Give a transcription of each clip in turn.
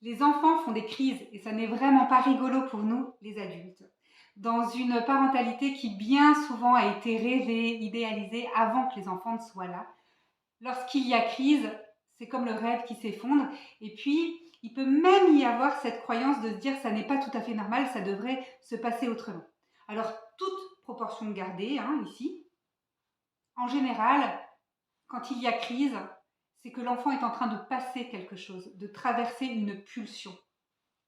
Les enfants font des crises et ça n'est vraiment pas rigolo pour nous, les adultes. Dans une parentalité qui bien souvent a été rêvée, idéalisée avant que les enfants ne soient là, lorsqu'il y a crise, c'est comme le rêve qui s'effondre. Et puis, il peut même y avoir cette croyance de se dire ça n'est pas tout à fait normal, ça devrait se passer autrement. Alors, toute proportion gardée, ici, en général, quand il y a crise, c'est que l'enfant est en train de passer quelque chose, de traverser une pulsion.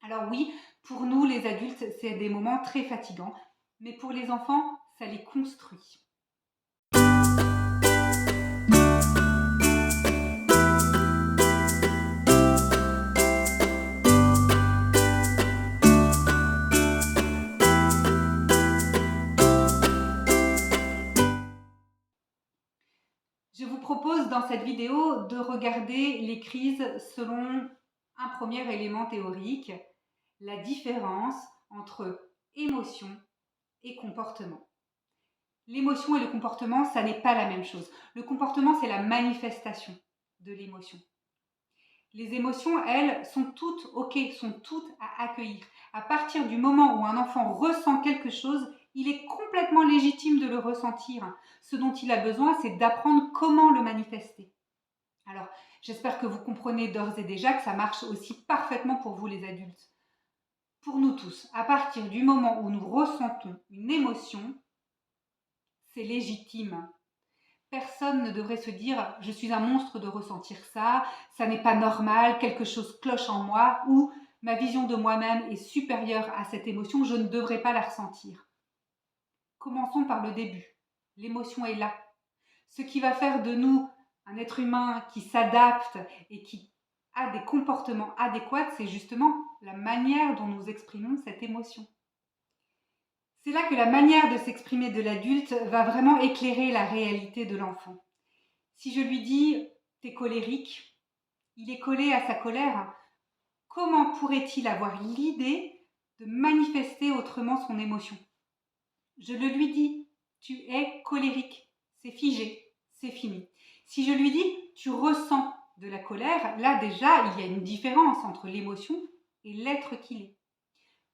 Alors oui, pour nous les adultes, c'est des moments très fatigants, mais pour les enfants, ça les construit. Je vous propose dans cette vidéo de regarder les crises selon un premier élément théorique, la différence entre émotion et comportement. L'émotion et le comportement, ça n'est pas la même chose. Le comportement, c'est la manifestation de l'émotion. Les émotions, elles, sont toutes OK, sont toutes à accueillir. À partir du moment où un enfant ressent quelque chose, il est complètement légitime de le ressentir. Ce dont il a besoin, c'est d'apprendre comment le manifester. Alors, j'espère que vous comprenez d'ores et déjà que ça marche aussi parfaitement pour vous les adultes. Pour nous tous, à partir du moment où nous ressentons une émotion, c'est légitime. Personne ne devrait se dire « je suis un monstre de ressentir ça, ça n'est pas normal, quelque chose cloche en moi » ou « ma vision de moi-même est supérieure à cette émotion, je ne devrais pas la ressentir ». Commençons par le début. L'émotion est là. Ce qui va faire de nous un être humain qui s'adapte et qui a des comportements adéquats, c'est justement la manière dont nous exprimons cette émotion. C'est là que la manière de s'exprimer de l'adulte va vraiment éclairer la réalité de l'enfant. Si je lui dis « t'es colérique », il est collé à sa colère. Comment pourrait-il avoir l'idée de manifester autrement son émotion? Je le lui dis « tu es colérique », c'est figé, c'est fini. Si je lui dis « tu ressens de la colère », là déjà il y a une différence entre l'émotion et l'être qu'il est.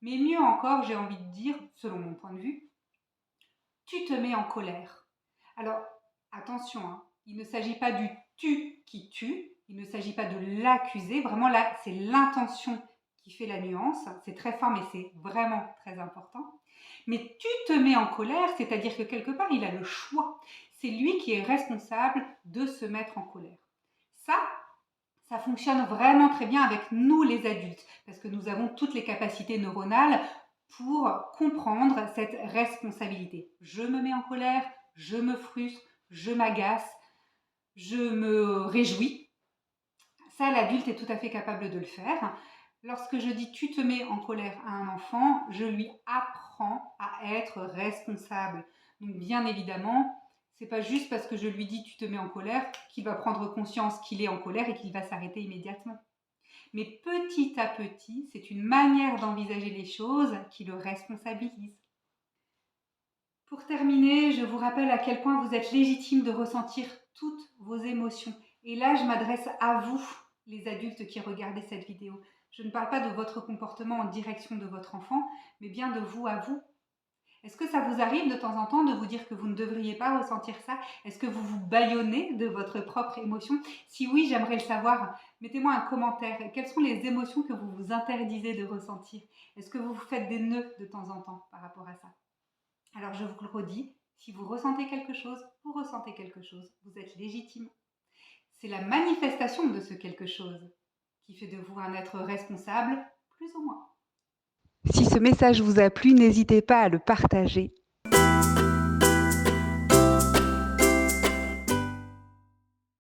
Mais mieux encore, j'ai envie de dire, selon mon point de vue, tu te mets en colère. Alors, attention, il ne s'agit pas du tu qui tue, il ne s'agit pas de l'accuser, vraiment là, c'est l'intention qui fait la nuance, c'est très fort, mais c'est vraiment très important. Mais tu te mets en colère, c'est-à-dire que quelque part, il a le choix. C'est lui qui est responsable de se mettre en colère. Ça fonctionne vraiment très bien avec nous les adultes, parce que nous avons toutes les capacités neuronales pour comprendre cette responsabilité. Je me mets en colère, je me frustre, je m'agace, je me réjouis. Ça, l'adulte est tout à fait capable de le faire. Lorsque je dis « tu te mets en colère » à un enfant, je lui apprends à être responsable. Donc bien évidemment, c'est pas juste parce que je lui dis « tu te mets en colère » qu'il va prendre conscience qu'il est en colère et qu'il va s'arrêter immédiatement. Mais petit à petit, c'est une manière d'envisager les choses qui le responsabilise. Pour terminer, je vous rappelle à quel point vous êtes légitime de ressentir toutes vos émotions. Et là, je m'adresse à vous, les adultes qui regardez cette vidéo. Je ne parle pas de votre comportement en direction de votre enfant, mais bien de vous à vous. Est-ce que ça vous arrive de temps en temps de vous dire que vous ne devriez pas ressentir ça? Est-ce que vous vous bâillonnez de votre propre émotion? Si oui, j'aimerais le savoir. Mettez-moi un commentaire. Quelles sont les émotions que vous vous interdisez de ressentir? Est-ce que vous vous faites des nœuds de temps en temps par rapport à ça? Alors je vous le redis, si vous ressentez quelque chose, vous ressentez quelque chose. Vous êtes légitime. C'est la manifestation de ce quelque chose qui fait de vous un être responsable, plus ou moins. Si ce message vous a plu, n'hésitez pas à le partager,